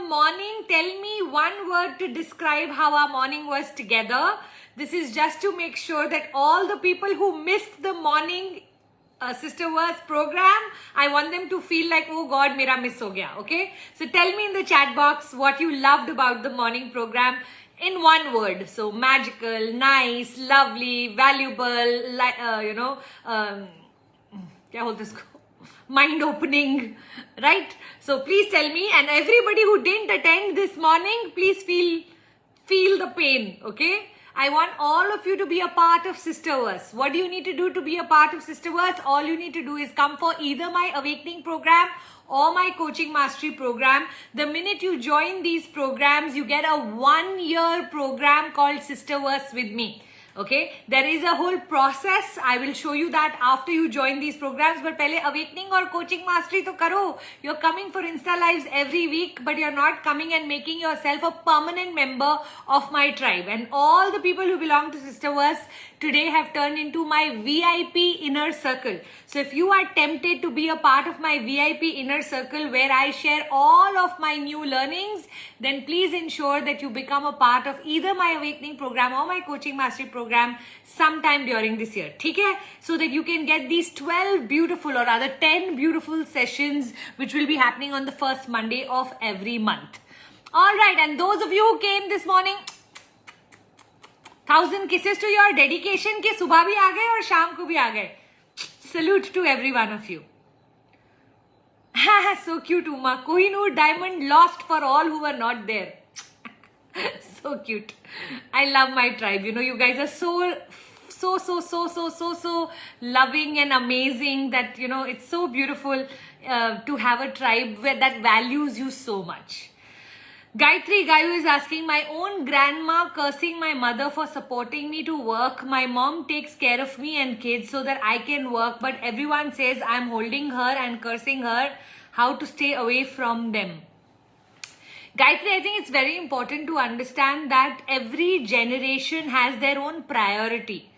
morning. Tell me one word to describe how our morning was together. This is just to make sure that all the people who missed the morning Sister Verse program, I want them to feel like, oh God, mera miss ho gaya. Okay? So tell me in the chat box what you loved about the morning program in one word. So magical, nice, lovely, valuable, kya bolte usko? Mind opening, right? So please tell me, and everybody who didn't attend this morning, please feel the pain, okay? I want all of you to be a part of Sisterverse. What do you need to do to be a part of Sisterverse? All you need to do is come for either my Awakening program or my Coaching Mastery program. The minute you join these programs, you get a 1-year program called Sisterverse with me. Okay, there is a whole process. I will show you that after you join these programs. But pehle Awakening or Coaching Mastery to karo. You're coming for Insta Lives every week, but you're not coming and making yourself a permanent member of my tribe. And all the people who belong to Sisterverse today have turned into my VIP inner circle. So if you are tempted to be a part of my VIP inner circle where I share all of my new learnings, then please ensure that you become a part of either my Awakening program or my Coaching Mastery program sometime during this year. Okay? So that you can get these 12 beautiful or rather 10 beautiful sessions which will be happening on the first Monday of every month. Alright, and those of you who came this morning, 1000 kisses to your dedication ke subah bhi aa gaye aur shaam ko bhi aa gaye. Salute to every one of you. So cute, Uma. Kohinoor diamond lost for all who were not there. So cute. I love my tribe. You know, you guys are so loving and amazing that, you know, it's so beautiful to have a tribe where that values you so much. Gayatri Gayu is asking, my own grandma cursing my mother for supporting me to work. My mom takes care of me and kids so that I can work, but everyone says I'm holding her and cursing her. How to stay away from them? Gayatri, I think it's very important to understand that every generation has their own priority.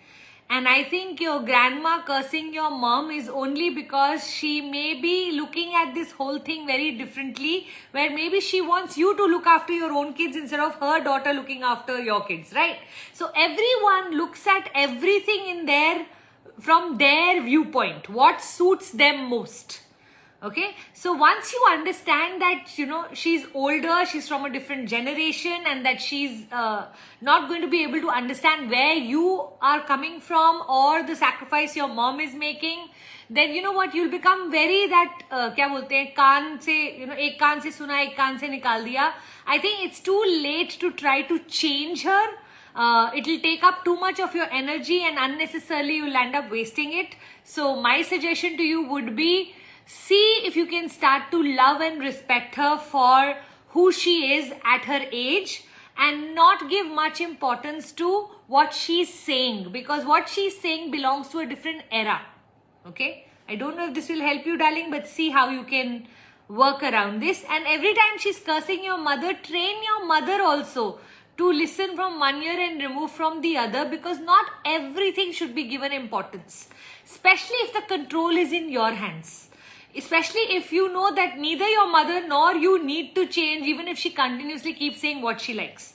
And I think your grandma cursing your mom is only because she may be looking at this whole thing very differently, where maybe she wants you to look after your own kids instead of her daughter looking after your kids, right? So everyone looks at everything from their viewpoint, what suits them most. Okay, so once you understand that, you know, she's older, she's from a different generation, and that she's not going to be able to understand where you are coming from or the sacrifice your mom is making, then you know what, you'll become very that, kya bolte hain, kaan se, you know, ek kaan se suna, ek kaan se nikal diya. I think it's too late to try to change her. It'll take up too much of your energy and unnecessarily you'll end up wasting it. So my suggestion to you would be, see if you can start to love and respect her for who she is at her age and not give much importance to what she's saying, because what she's saying belongs to a different era. Okay? I don't know if this will help you, darling, but see how you can work around this. And every time she's cursing your mother, train your mother also to listen from one ear and remove from the other, because not everything should be given importance, especially if the control is in your hands. Especially if you know that neither your mother nor you need to change, even if she continuously keeps saying what she likes.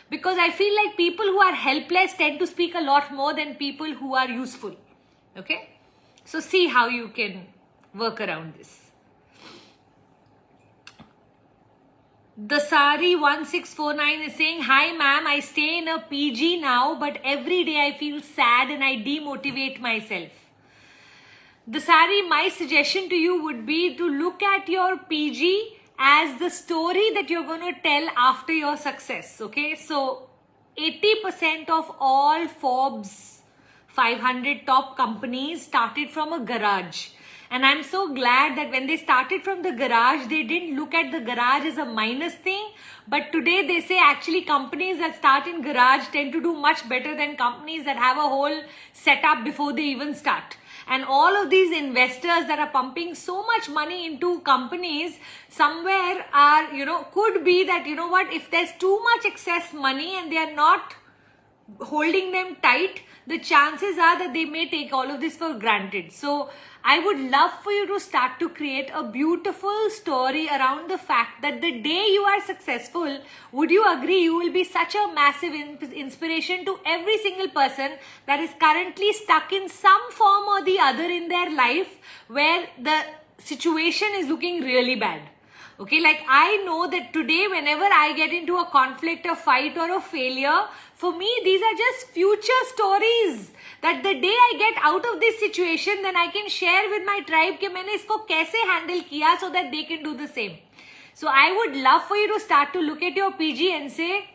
Because I feel like people who are helpless tend to speak a lot more than people who are useful. Okay? So see how you can work around this. Dasari1649 is saying, hi ma'am, I stay in a PG now, but every day I feel sad and I demotivate myself. Dasari, my suggestion to you would be to look at your PG as the story that you're going to tell after your success. Okay, so 80% of all Forbes 500 top companies started from a garage. And I'm so glad that when they started from the garage, they didn't look at the garage as a minus thing. But today they say actually companies that start in garage tend to do much better than companies that have a whole setup before they even start. And all of these investors that are pumping so much money into companies somewhere are, you know, could be that, you know what, if there's too much excess money and they are not holding them tight, the chances are that they may take all of this for granted. So I would love for you to start to create a beautiful story around the fact that the day you are successful, would you agree, you will be such a massive inspiration to every single person that is currently stuck in some form or the other in their life where the situation is looking really bad. Okay, like I know that today whenever I get into a conflict, a fight or a failure, for me these are just future stories that the day I get out of this situation, then I can share with my tribe कि मैंने इसको कैसे handle किया, so that they can do the same. So I would love for you to start to look at your PG and say,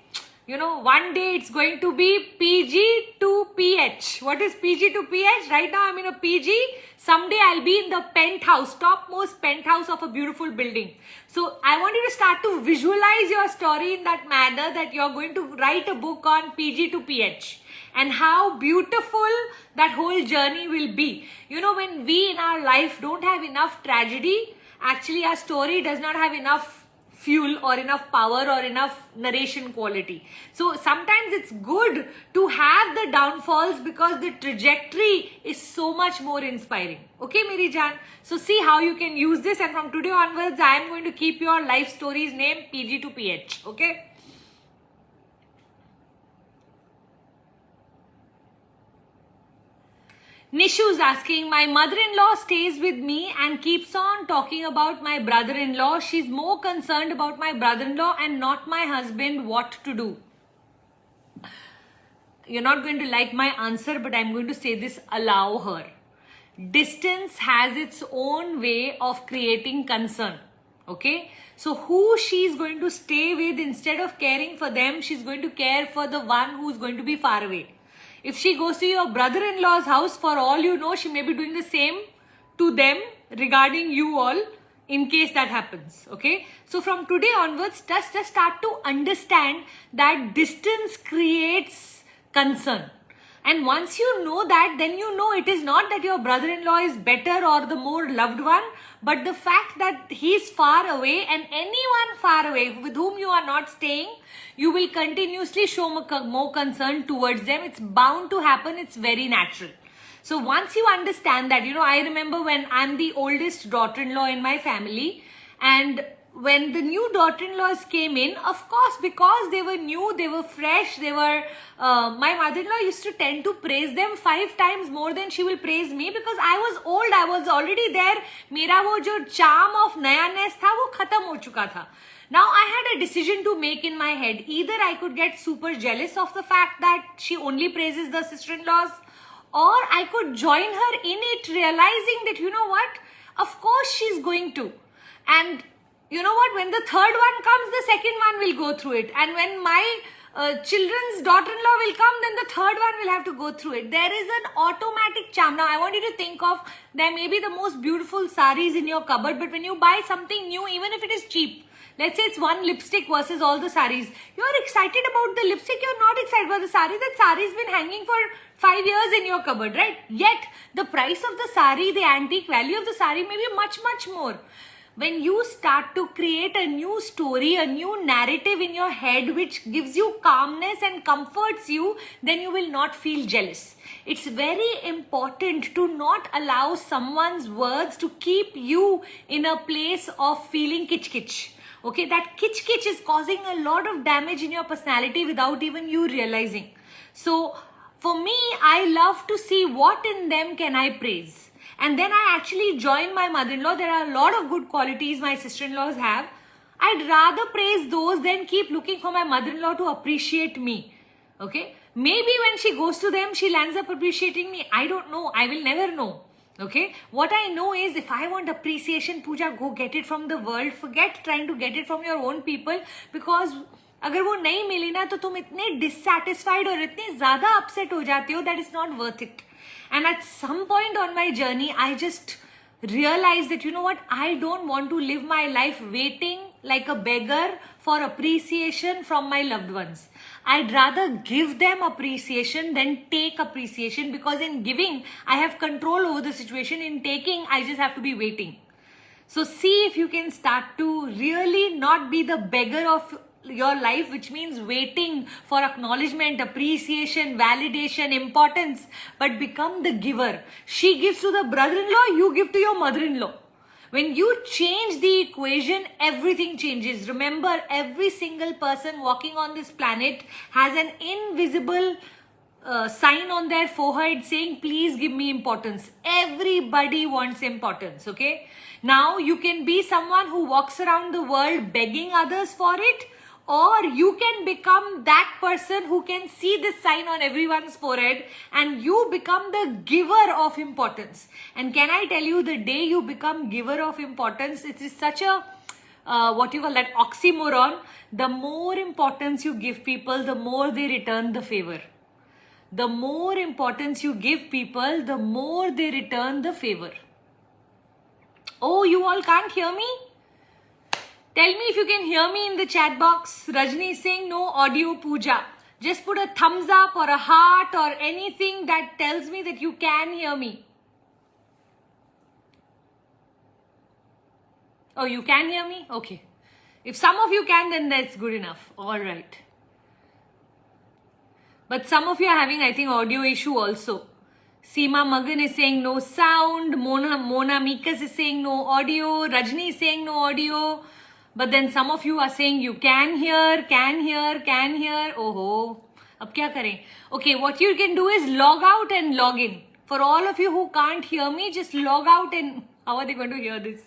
you know, one day it's going to be PG to PH. What is PG to PH? Right now I'm in a PG. Someday I'll be in the penthouse, topmost penthouse of a beautiful building. So I want you to start to visualize your story in that manner, that you're going to write a book on PG to PH and how beautiful that whole journey will be. You know, when we in our life don't have enough tragedy, actually our story does not have enough fuel or enough power or enough narration quality. So sometimes it's good to have the downfalls because the trajectory is so much more inspiring. Okay, Meri Jaan? So see how you can use this, and from today onwards I am going to keep your life stories name PG to PH. Okay? Nishu's asking, my mother-in-law stays with me and keeps on talking about my brother-in-law. She's more concerned about my brother-in-law and not my husband, what to do. You're not going to like my answer, but I'm going to say this, allow her. Distance has its own way of creating concern. Okay? So who she's going to stay with, instead of caring for them, she's going to care for the one who's going to be far away. If she goes to your brother-in-law's house, for all you know, she may be doing the same to them regarding you all, in case that happens. Okay? So from today onwards, just start to understand that distance creates concern. And once you know that, then you know it is not that your brother-in-law is better or the more loved one, but the fact that he's far away, and anyone far away with whom you are not staying, you will continuously show more concern towards them. It's bound to happen. It's very natural. So once you understand that, you know, I remember when I'm the oldest daughter-in-law in my family, and when the new daughter-in-laws came in, of course, because they were new, they were fresh, they were, my mother-in-law used to tend to praise them 5 times more than she will praise me, because I was old, I was already there. Mera wo jo charm of nayaness tha, wo khatam ho chuka tha. Now I had a decision to make in my head. Either I could get super jealous of the fact that she only praises the sister-in-laws, or I could join her in it, realizing that, you know what, of course she's going to. And you know what, when the third one comes, the second one will go through it. And when my children's daughter-in-law will come, then the third one will have to go through it. There is an automatic charm. Now I want you to think of, there may be the most beautiful saris in your cupboard, but when you buy something new, even if it is cheap, let's say it's one lipstick versus all the saris, you're excited about the lipstick, you're not excited about the sari. That sari's been hanging for 5 years in your cupboard, right? Yet the price of the sari, the antique value of the sari may be much, much more. When you start to create a new story, a new narrative in your head which gives you calmness and comforts you, then you will not feel jealous. It's very important to not allow someone's words to keep you in a place of feeling kitch-kitch. Okay, that kitch-kitch is causing a lot of damage in your personality without even you realizing. So for me, I love to see what in them can I praise. And then I actually join my mother-in-law. There are a lot of good qualities my sister-in-laws have. I'd rather praise those than keep looking for my mother-in-law to appreciate me. Okay? Maybe when she goes to them, she lands up appreciating me. I don't know. I will never know. Okay? What I know is, if I want appreciation, Pooja, go get it from the world. Forget trying to get it from your own people, because अगर वो नहीं मिली ना, तो तुम इतने dissatisfied और इतने ज़्यादा upset हो जाते हो that it's not worth it. And at some point on my journey, I just realized that, you know what, I don't want to live my life waiting like a beggar for appreciation from my loved ones. I'd rather give them appreciation than take appreciation, because in giving, I have control over the situation. In taking, I just have to be waiting. So see if you can start to really not be the beggar of your life, which means waiting for acknowledgement, appreciation, validation, importance, but become the giver. She gives to the brother-in-law, you give to your mother-in-law. When you change the equation, everything changes. Remember, every single person walking on this planet has an invisible sign on their forehead saying, please give me importance. Everybody wants importance, okay? Now, you can be someone who walks around the world begging others for it, or you can become that person who can see this sign on everyone's forehead and you become the giver of importance. And can I tell you, the day you become giver of importance, it is such a what you call that oxymoron. The more importance you give people, the more they return the favor. The more importance you give people, the more they return the favor. Oh, you all can't hear me? Tell me if you can hear me in the chat box. Rajni is saying no audio, Puja. Just put a thumbs up or a heart or anything that tells me that you can hear me. Oh, you can hear me? Okay. If some of you can, then that's good enough. All right. But some of you are having, I think, audio issue also. Seema Magan is saying no sound. Mona Mikas is saying no audio. Rajni is saying no audio. But then some of you are saying you can hear, can hear, can hear. Oh, ab kya kare? Okay, what you can do is log out and log in. For all of you who can't hear me, just log out and how are they going to hear this?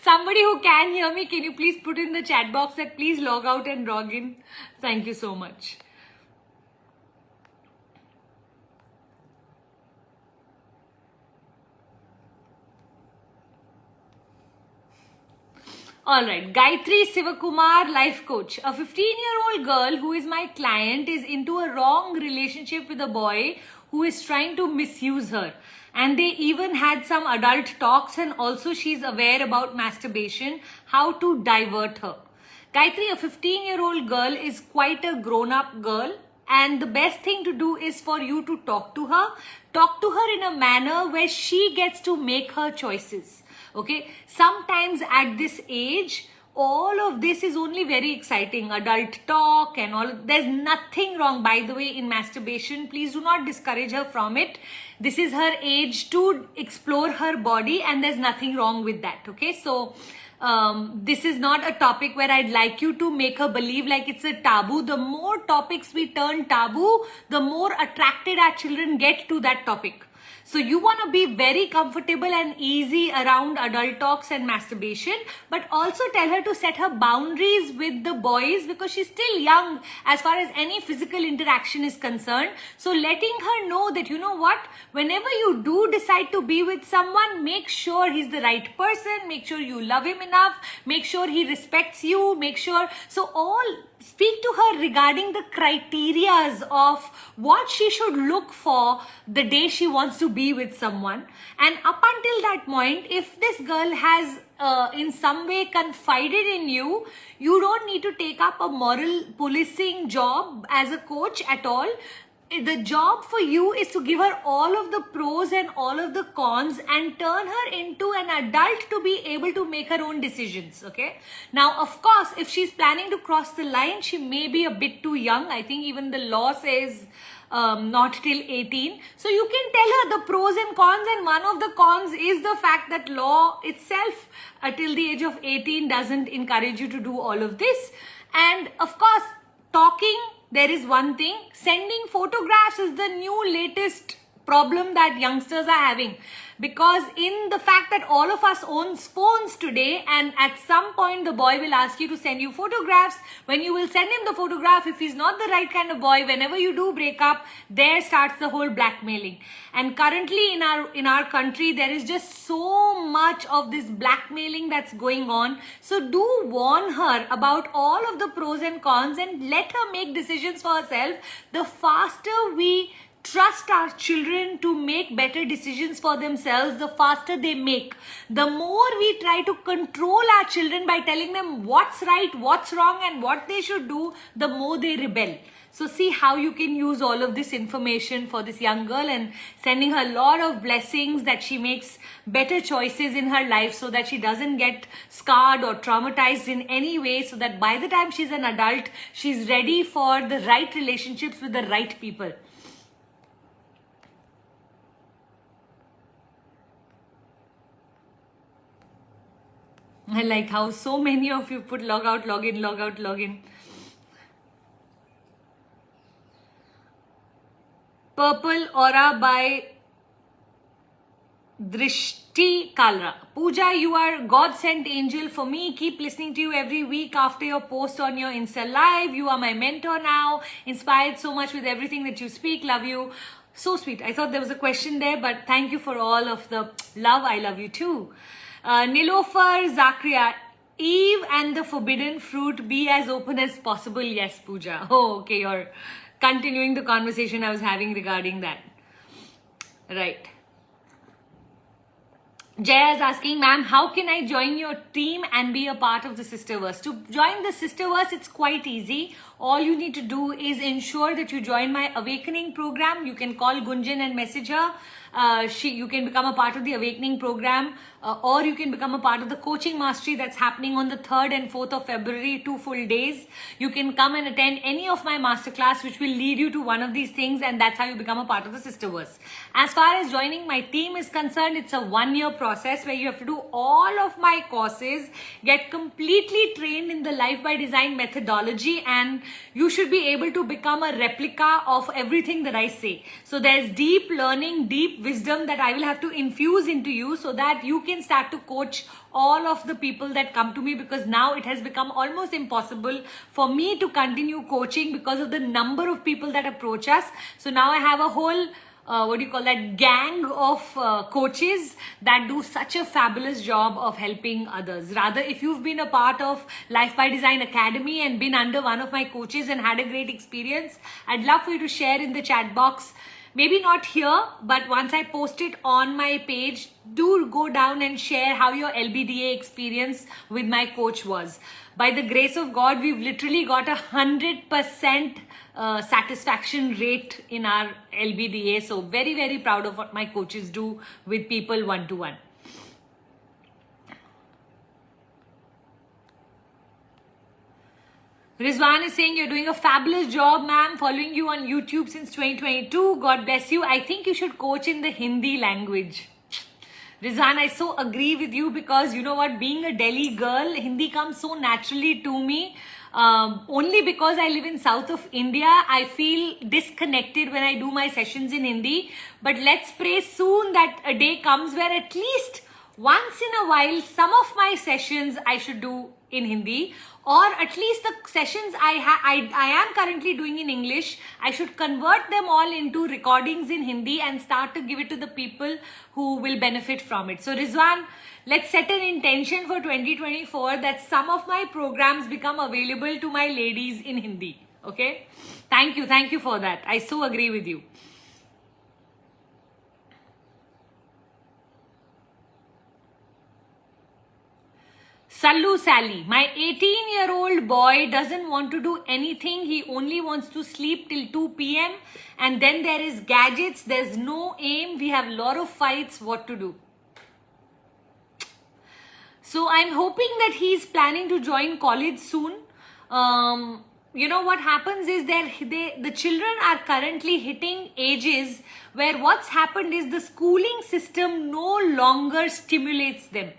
Somebody who can hear me, can you please put in the chat box that please log out and log in? Thank you so much. Alright, Gayatri Sivakumar, life coach. A 15-year-old girl who is my client is into a wrong relationship with a boy who is trying to misuse her. And they even had some adult talks, and also she's aware about masturbation, how to divert her. Gayatri, a 15-year-old girl is quite a grown-up girl. And the best thing to do is for you to talk to her. Talk to her in a manner where she gets to make her choices. Okay, sometimes at this age, all of this is only very exciting. Adult talk and all. There's nothing wrong, by the way, in masturbation. Please do not discourage her from it. This is her age to explore her body, and there's nothing wrong with that. Okay, so this is not a topic where I'd like you to make her believe like it's a taboo. The more topics we turn taboo, the more attracted our children get to that topic. So you want to be very comfortable and easy around adult talks and masturbation, but also tell her to set her boundaries with the boys because she's still young as far as any physical interaction is concerned. So letting her know that, you know what, whenever you do decide to be with someone, make sure he's the right person, make sure you love him enough, make sure he respects you, make sure, so all speak to her regarding the criterias of what she should look for the day she wants to be with someone. And up until that point, if this girl has in some way confided in you, you don't need to take up a moral policing job as a coach at all. The job for you is to give her all of the pros and all of the cons and turn her into an adult to be able to make her own decisions. Okay. Now, of course, if she's planning to cross the line, she may be a bit too young. I think even the law says not till 18. So you can tell her the pros and cons, and one of the cons is the fact that law itself till the age of 18 doesn't encourage you to do all of this. And of course, talking, there is one thing. Sending photographs is the new latest problem that youngsters are having, because in the fact that all of us owns phones today, and at some point the boy will ask you to send you photographs. When you will send him the photograph, if he's not the right kind of boy, whenever you do break up, there starts the whole blackmailing. And currently in our country, there is just so much of this blackmailing that's going on. So do warn her about all of the pros and cons and let her make decisions for herself. The faster we trust our children to make better decisions for themselves, the faster they make. The more we try to control our children by telling them what's right, what's wrong, and what they should do, the more they rebel. So see how you can use all of this information for this young girl, and sending her a lot of blessings that she makes better choices in her life so that she doesn't get scarred or traumatized in any way, so that by the time she's an adult, she's ready for the right relationships with the right people. I like how so many of you put log out, log in, log out, log in. Purple Aura by Drishti Kalra. Puja, you are God sent angel for me. Keep listening to you every week after your post on your Insta Live. You are my mentor now. Inspired so much with everything that you speak. Love you. So sweet. I thought there was a question there, but thank you for all of the love. I love you too. Nilofer Zakria. Eve and the forbidden fruit, be as open as possible. Yes, Puja. Oh, okay. You're continuing the conversation I was having regarding that. Right. Jaya is asking, ma'am, how can I join your team and be a part of the Sisterverse? To join the Sisterverse, it's quite easy. All you need to do is ensure that you join my Awakening program. You can call Gunjan and message her. You can become a part of the Awakening program, or you can become a part of the coaching mastery that's happening on the 3rd and 4th of February, 2 full days. You can come and attend any of my masterclass, which will lead you to one of these things, and that's how you become a part of the Sisterverse. As far as joining my team is concerned, it's a 1-year process where you have to do all of my courses, get completely trained in the Life by Design methodology, and you should be able to become a replica of everything that I say. So there's deep learning, deep wisdom that I will have to infuse into you so that you can start to coach all of the people that come to me, because now it has become almost impossible for me to continue coaching because of the number of people that approach us. So now I have a whole gang of coaches that do such a fabulous job of helping others. Rather, if you've been a part of Life by Design Academy and been under one of my coaches and had a great experience, I'd love for you to share in the chat box. Maybe not here, but once I post it on my page, do go down and share how your LBDA experience with my coach was. By the grace of God, we've literally got 100% satisfaction rate in our LBDA. So very, very proud of what my coaches do with people one-to-one. Rizwan is saying, you're doing a fabulous job, ma'am. Following you on YouTube since 2022. God bless you. I think you should coach in the Hindi language. Rizwan, I so agree with you, because you know what? Being a Delhi girl, Hindi comes so naturally to me. Only because I live in south of India, I feel disconnected when I do my sessions in Hindi. But let's pray soon that a day comes where at least once in a while, some of my sessions I should do in Hindi, or at least the sessions I am currently doing in English, I should convert them all into recordings in Hindi and start to give it to the people who will benefit from it. So Rizwan, let's set an intention for 2024 that some of my programs become available to my ladies in Hindi. Okay? Thank you for that. I so agree with you. Sallu Sally, my 18-year-old boy doesn't want to do anything. He only wants to sleep till 2 p.m. And then there is gadgets. There's no aim. We have a lot of fights. What to do? So I'm hoping that he's planning to join college soon. You know what happens is the children are currently hitting ages where what's happened is the schooling system no longer stimulates them.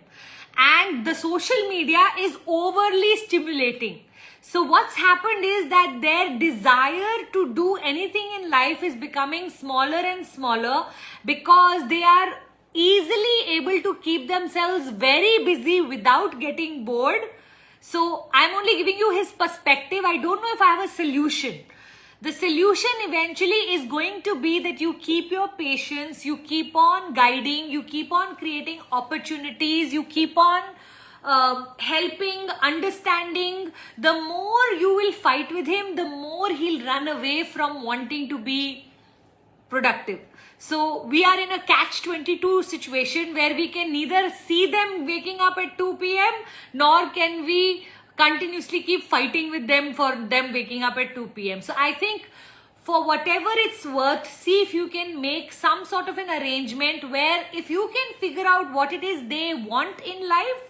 And the social media is overly stimulating. So what's happened is that their desire to do anything in life is becoming smaller and smaller, because they are easily able to keep themselves very busy without getting bored. So I'm only giving you his perspective. I don't know if I have a solution. The solution eventually is going to be that you keep your patience, you keep on guiding, you keep on creating opportunities, you keep on helping, understanding. The more you will fight with him, the more he'll run away from wanting to be productive. So we are in a catch-22 situation where we can neither see them waking up at 2 p.m. nor can we continuously keep fighting with them for them waking up at 2 p.m. So I think for whatever it's worth, see if you can make some sort of an arrangement where if you can figure out what it is they want in life,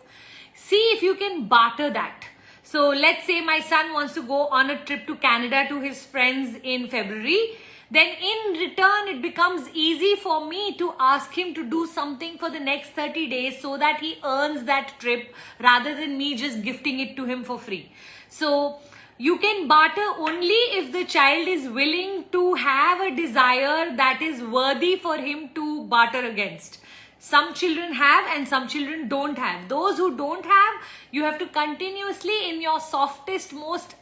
see if you can barter that. So let's say my son wants to go on a trip to Canada to his friends in February. Then in return, it becomes easy for me to ask him to do something for the next 30 days so that he earns that trip rather than me just gifting it to him for free. So you can barter only if the child is willing to have a desire that is worthy for him to barter against. Some children have and some children don't have. Those who don't have, you have to continuously in your softest, most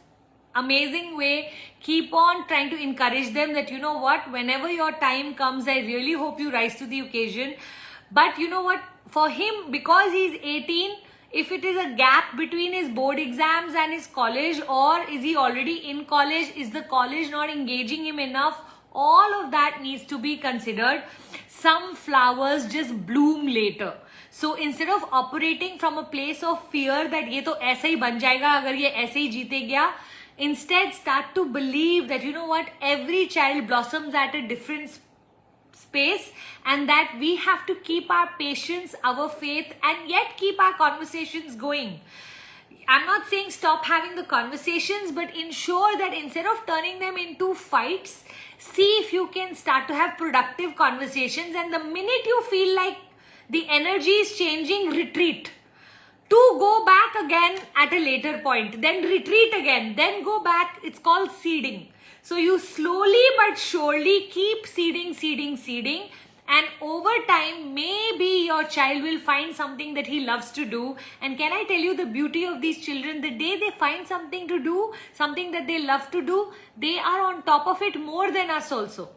amazing way keep on trying to encourage them that, you know what, whenever your time comes, I really hope you rise to the occasion. But you know what, for him, because he's 18, if it is a gap between his board exams and his college, or is he already in college, is the college not engaging him enough, all of that needs to be considered. Some flowers just bloom later. So instead of operating from a place of fear that ये तो ऐसे ही बन जाएगा अगर ये ऐसे ही जीते गया, instead start to believe that, you know what, every child blossoms at a different space, and that we have to keep our patience, our faith, and yet keep our conversations going. I'm not saying stop having the conversations, but ensure that instead of turning them into fights, see if you can start to have productive conversations. And the minute you feel like the energy is changing, retreat. To go back again at a later point, then retreat again, then go back. It's called seeding. So you slowly but surely keep seeding. And over time, maybe your child will find something that he loves to do. And can I tell you the beauty of these children? The day they find something to do, something that they love to do, they are on top of it more than us also.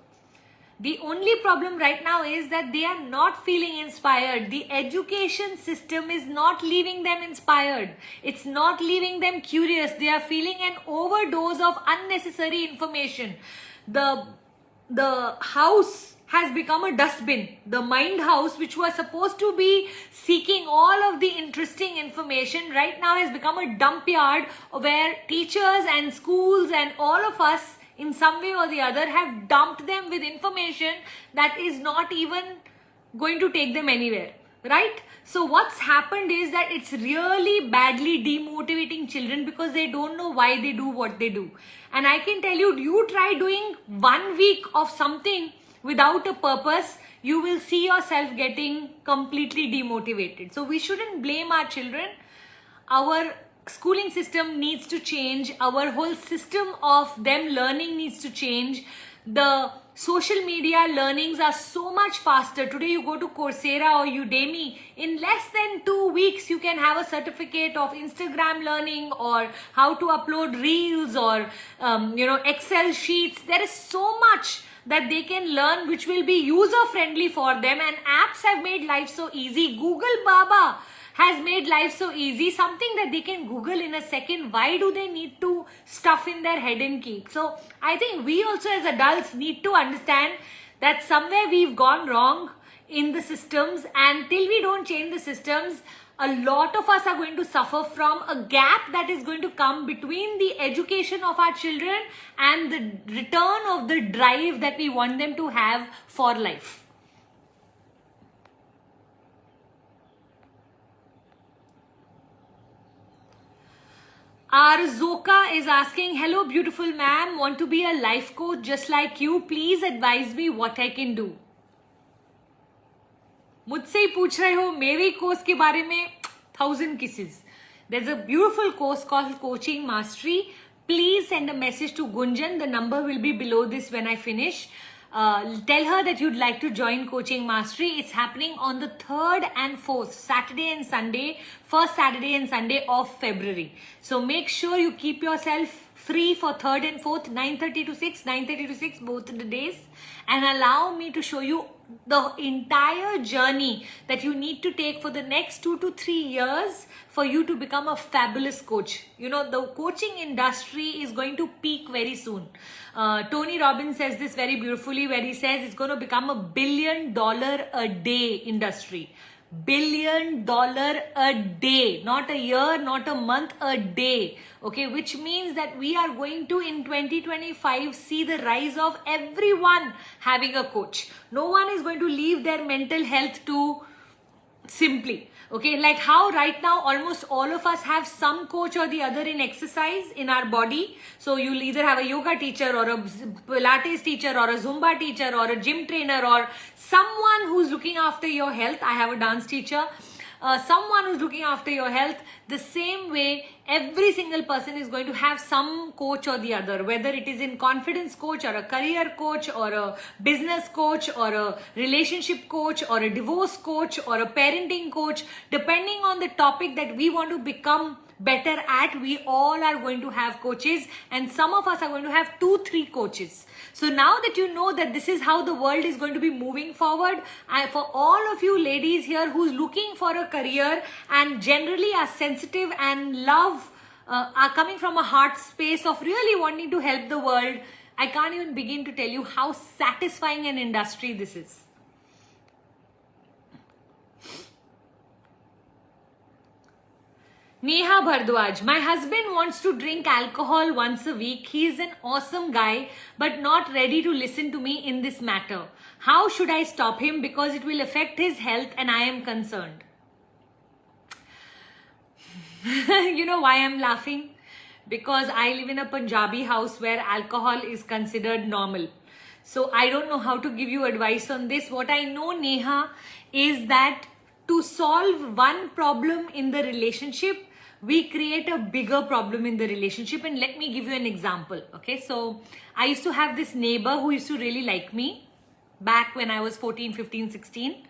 The only problem right now is that they are not feeling inspired. The education system is not leaving them inspired. It's not leaving them curious. They are feeling an overdose of unnecessary information. The house has become a dustbin. The mind house, which was supposed to be seeking all of the interesting information, right now has become a dump yard where teachers and schools and all of us in some way or the other have dumped them with information that is not even going to take them anywhere, right? So what's happened is that it's really badly demotivating children because they don't know why they do what they do. And I can tell you, you try doing 1 week of something without a purpose, you will see yourself getting completely demotivated. So we shouldn't blame our children. Our schooling system needs to change. Our whole system of them learning needs to change. The social media learnings are so much faster. Today you go to Coursera or Udemy, in less than 2 weeks you can have a certificate of Instagram learning or how to upload reels or Excel sheets. There is so much that they can learn which will be user friendly for them, and apps have made life so easy. Google Baba has made life so easy, something that they can Google in a second. Why do they need to stuff in their head and keep? So I think we also as adults need to understand that somewhere we've gone wrong in the systems, and till we don't change the systems, a lot of us are going to suffer from a gap that is going to come between the education of our children and the return of the drive that we want them to have for life. Arzoka is asking, hello beautiful ma'am, want to be a life coach just like you. Please advise me what I can do. मुझसे ही पूछ रहे हो मेरे course के बारे में 1000 kisses. There's a beautiful course called Coaching Mastery. Please send a message to Gunjan. The number will be below this when I finish. Tell her that you'd like to join Coaching Mastery. It's happening on the 3rd and 4th, Saturday and Sunday, first Saturday and Sunday of February. So make sure you keep yourself free for 3rd and 4th, 9:30 to 6, 9:30 to 6, both the days, and allow me to show you the entire journey that you need to take for the next 2 to 3 years for you to become a fabulous coach. You know, the coaching industry is going to peak very soon. Tony Robbins says this very beautifully, where he says it's going to become a $1 billion a day industry. $1 billion a day, not a year, not a month, a day. Okay, which means that we are going to in 2025 see the rise of everyone having a coach. No one is going to leave their mental health to simply. Okay, like how right now almost all of us have some coach or the other in exercise in our body. So you'll either have a yoga teacher or a Pilates teacher or a Zumba teacher or a gym trainer or someone who's looking after your health. I have a dance teacher. Someone who's looking after your health. The same way, every single person is going to have some coach or the other, whether it is in confidence coach or a career coach or a business coach or a relationship coach or a divorce coach or a parenting coach. Depending on the topic that we want to become better at, we all are going to have coaches, and some of us are going to have 2-3 coaches. So now that you know that this is how the world is going to be moving forward, for all of you ladies here who's looking for a career and generally are sensitive and love, are coming from a heart space of really wanting to help the world, I can't even begin to tell you how satisfying an industry this is. Neha Bhardwaj, my husband wants to drink alcohol once a week. He is an awesome guy, but not ready to listen to me in this matter. How should I stop him? Because it will affect his health and I am concerned. You know why I'm laughing? Because I live in a Punjabi house where alcohol is considered normal. So I don't know how to give you advice on this. What I know, Neha, is that to solve one problem in the relationship, we create a bigger problem in the relationship. And let me give you an example. Okay, so I used to have this neighbor who used to really like me back when I was 14, 15, 16.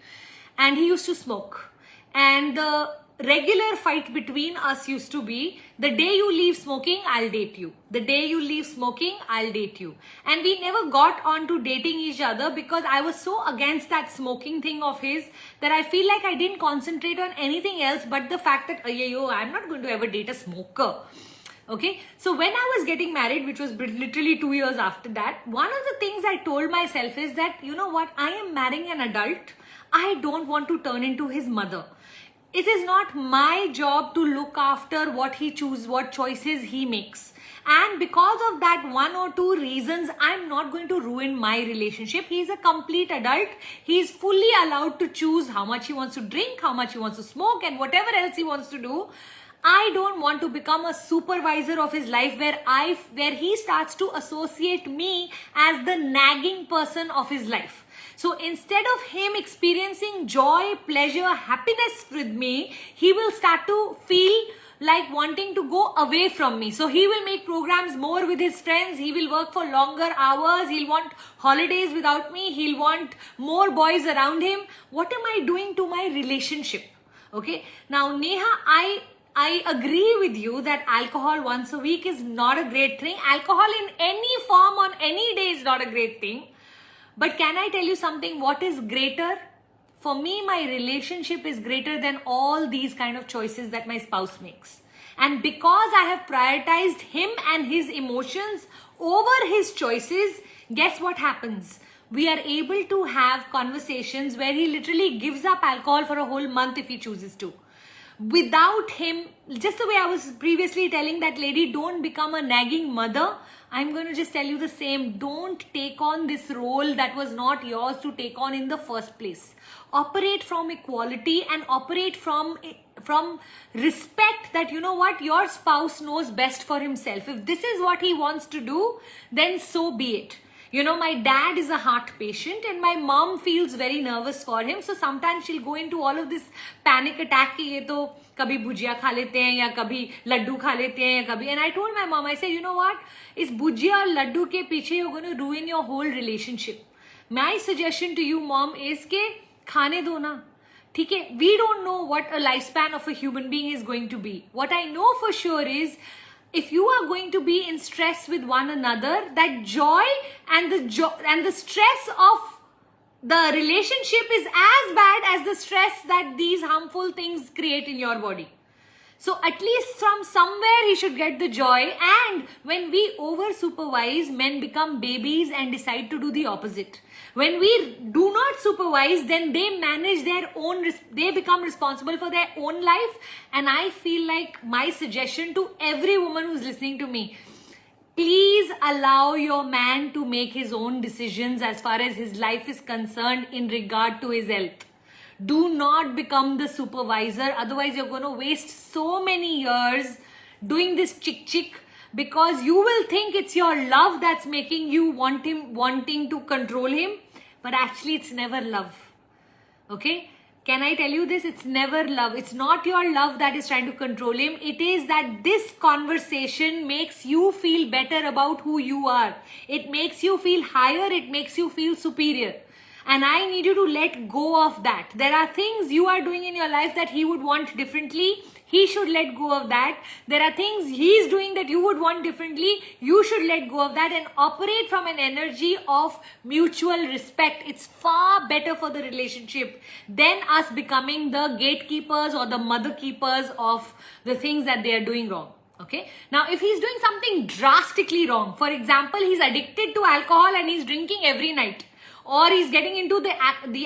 And he used to smoke. And the regular fight between us used to be, the day you leave smoking, I'll date you. The day you leave smoking, I'll date you. And we never got on to dating each other because I was so against that smoking thing of his that I feel like I didn't concentrate on anything else but the fact that, I'm not going to ever date a smoker. Okay, so when I was getting married, which was literally 2 years after that, one of the things I told myself is that, you know what, I am marrying an adult. I don't want to turn into his mother. It is not my job to look after what he chooses, what choices he makes. And because of that 1 or 2 reasons, I'm not going to ruin my relationship. He's a complete adult. He's fully allowed to choose how much he wants to drink, how much he wants to smoke, and whatever else he wants to do. I don't want to become a supervisor of his life where he starts to associate me as the nagging person of his life. So instead of him experiencing joy, pleasure, happiness with me, he will start to feel like wanting to go away from me. So he will make programs more with his friends. He will work for longer hours. He'll want holidays without me. He'll want more boys around him. What am I doing to my relationship? Okay. Now, Neha, I agree with you that alcohol once a week is not a great thing. Alcohol in any form on any day is not a great thing. But can I tell you something? What is greater? For me, my relationship is greater than all these kind of choices that my spouse makes. And because I have prioritized him and his emotions over his choices, guess what happens? We are able to have conversations where he literally gives up alcohol for a whole month if he chooses to. Without him, just the way I was previously telling that lady, don't become a nagging mother. I'm going to just tell you the same. Don't take on this role that was not yours to take on in the first place. Operate from equality and operate from respect that, you know what, your spouse knows best for himself. If this is what he wants to do, then so be it. You know, my dad is a heart patient and my mom feels very nervous for him. So sometimes she'll go into all of this panic attack कि ये तो कभी भुजिया खा लेते हैं या कभी लड्डू खा लेते हैं या कभी. And I told my mom, I said, you know what? इस भुजिया और लड्डू के पीछे you're going to ruin your whole relationship. My suggestion to you, mom, is कि खाने दो ना. ठीक है? We don't know what a lifespan of a human being is going to be. What I know for sure is, if you are going to be in stress with one another, that joy and the stress of the relationship is as bad as the stress that these harmful things create in your body. So at least from somewhere he should get the joy. And when we over supervise, men become babies and decide to do the opposite. When we do not supervise, then they manage their own, they become responsible for their own life. And I feel like my suggestion to every woman who's listening to me, please allow your man to make his own decisions as far as his life is concerned in regard to his health. Do not become the supervisor. Otherwise, you're going to waste so many years doing this chick because you will think it's your love that's making you wanting to control him. But actually, it's never love. Okay? Can I tell you this? It's never love. It's not your love that is trying to control him. It is that this conversation makes you feel better about who you are. It makes you feel higher. It makes you feel superior. And I need you to let go of that. There are things you are doing in your life that he would want differently. He should let go of that. There are things he's doing that you would want differently. You should let go of that and operate from an energy of mutual respect. It's far better for the relationship than us becoming the gatekeepers or the mother keepers of the things that they are doing wrong. Okay. Now, if he's doing something drastically wrong, for example, he's addicted to alcohol and he's drinking every night, or he's getting into the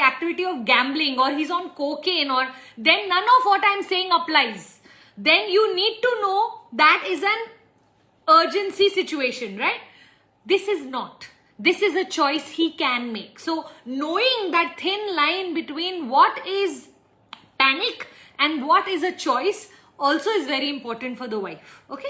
activity of gambling, or he's on cocaine, or then none of what I'm saying applies. Then you need to know that is an urgency situation, right? This is not. This is a choice he can make. So knowing that thin line between what is panic and what is a choice also is very important for the wife. Okay?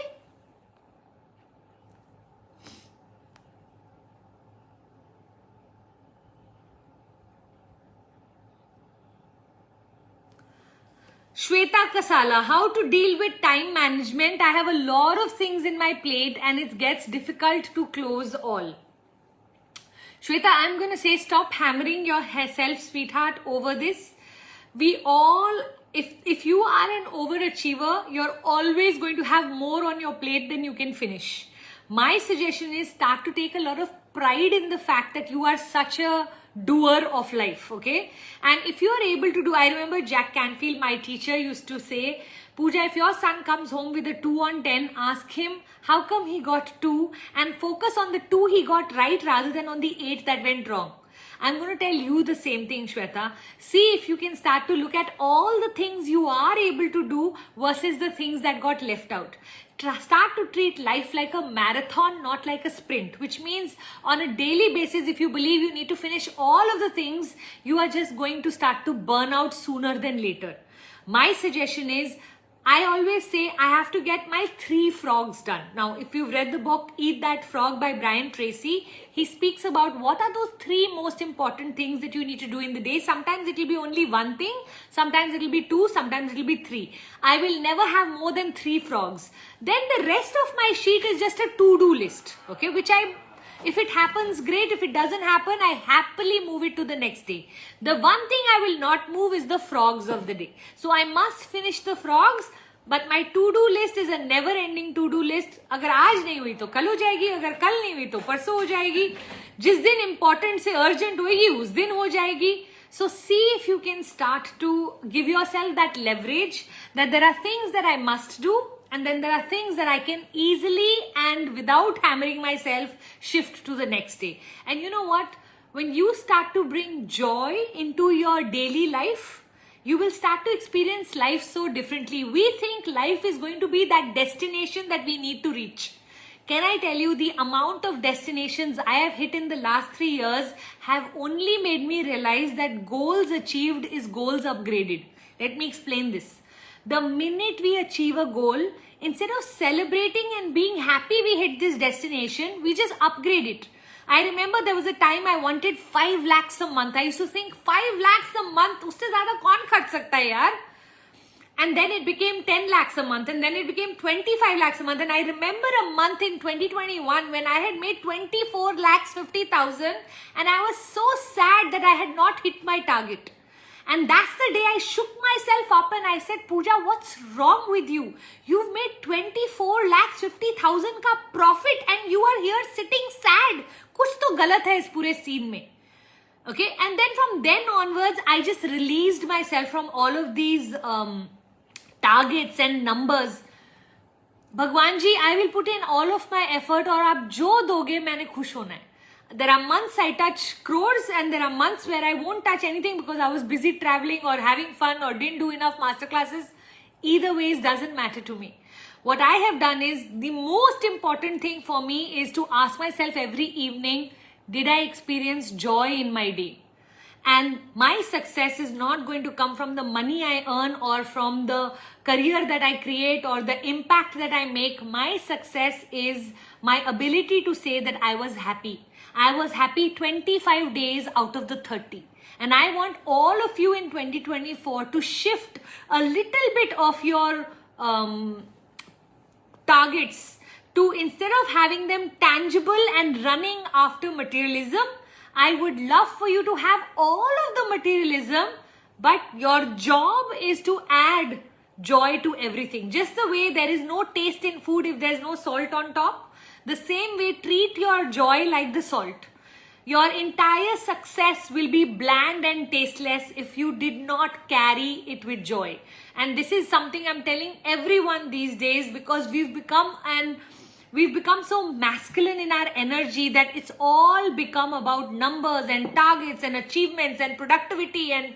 Shweta Kasala, how to deal with time management? I have a lot of things in my plate and it gets difficult to close all. Shweta, I'm going to say stop hammering yourself, sweetheart, over this. We all, if you are an overachiever, you're always going to have more on your plate than you can finish. My suggestion is start to take a lot of pride in the fact that you are such a doer of life, okay? And if you are able to do, I remember Jack Canfield, my teacher, used to say, Puja, if your son comes home with a 2 on 10, ask him how come he got 2 and focus on the 2 he got right rather than on the 8 that went wrong. I'm going to tell you the same thing, Shweta. See if you can start to look at all the things you are able to do versus the things that got left out. Start to treat life like a marathon, not like a sprint, which means on a daily basis, if you believe you need to finish all of the things, you are just going to start to burn out sooner than later. My suggestion is, I always say I have to get my 3 frogs done. Now, if you've read the book Eat That Frog by Brian Tracy, he speaks about what are those 3 most important things that you need to do in the day. Sometimes it will be only 1 thing, sometimes it will be 2, sometimes it will be 3. I will never have more than 3 frogs. Then the rest of my sheet is just a to-do list, okay, which if it happens, great. If it doesn't happen, I happily move it to the next day. The one thing I will not move is the frogs of the day. So I must finish the frogs, but my to-do list is a never-ending to-do list. अगर आज नहीं हुई तो कल हो जाएगी, अगर कल नहीं हुई तो परसों हो जाएगी. जिस दिन important से urgent होएगी, उस दिन हो जाएगी. So see if you can start to give yourself that leverage that there are things that I must do, and then there are things that I can easily and without hammering myself shift to the next day. And you know what? When you start to bring joy into your daily life, you will start to experience life so differently. We think life is going to be that destination that we need to reach. Can I tell you, the amount of destinations I have hit in the last 3 years have only made me realize that goals achieved is goals upgraded. Let me explain this. The minute we achieve a goal, instead of celebrating and being happy we hit this destination, we just upgrade it. I remember there was a time I wanted 5 lakhs a month. I used to think 5 lakhs a month, usse zyada kaun kharch sakta hai yaar? And then it became 10 lakhs a month, and then it became 25 lakhs a month. And I remember a month in 2021 when I had made 24 lakhs 50,000, and I was so sad that I had not hit my target. And that's the day I shook myself up and I said, Puja, what's wrong with you? You've made 24 lakhs 50,000 ka profit and you are here sitting sad. Kuch to galat hai is pure scene mein. Okay, and then from then onwards, I just released myself from all of these targets and numbers. Bhagwan ji, I will put in all of my effort और आप जो दोगे मैंने खुश होना है. There are months I touch crores and there are months where I won't touch anything because I was busy traveling or having fun or didn't do enough masterclasses. Either ways doesn't matter to me. What I have done is, the most important thing for me is to ask myself every evening, did I experience joy in my day? And my success is not going to come from the money I earn or from the career that I create or the impact that I make. My success is my ability to say that I was happy. I was happy 25 days out of the 30. And I want all of you in 2024 to shift a little bit of your targets to, instead of having them tangible and running after materialism, I would love for you to have all of the materialism, but your job is to add joy to everything. Just the way there is no taste in food if there's no salt on top, the same way treat your joy like the salt. Your entire success will be bland and tasteless if you did not carry it with joy. And this is something I'm telling everyone these days, because we've become so masculine in our energy that it's all become about numbers and targets and achievements and productivity. And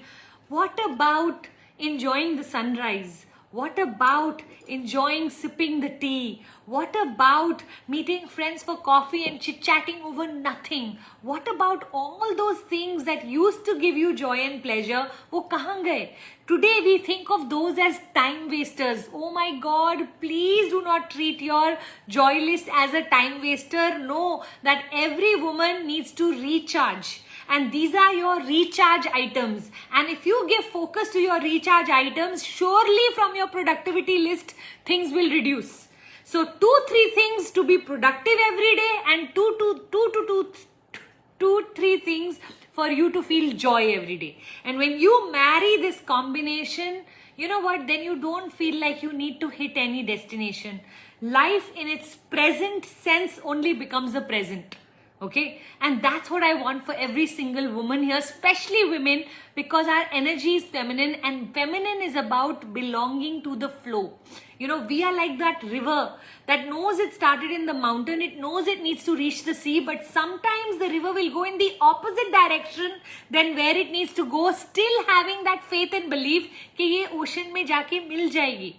what about enjoying the sunrise? What about enjoying sipping the tea? What about meeting friends for coffee and chit-chatting over nothing? What about all those things that used to give you joy and pleasure? Wo kahan gaye? Today we think of those as time wasters. Oh my God, please do not treat your joy list as a time waster. Know that every woman needs to recharge. And these are your recharge items. And if you give focus to your recharge items, surely from your productivity list, things will reduce. So 2-3 things to be productive every day, and 2-3 things for you to feel joy every day. And when you marry this combination, you know what? Then you don't feel like you need to hit any destination. Life in its present sense only becomes a present. Okay, and that's what I want for every single woman here, especially women, because our energy is feminine, and feminine is about belonging to the flow. You know, we are like that river that knows it started in the mountain, it knows it needs to reach the sea, but sometimes the river will go in the opposite direction than where it needs to go, still having that faith and belief कि ये ocean में जाके मिल जाएगी.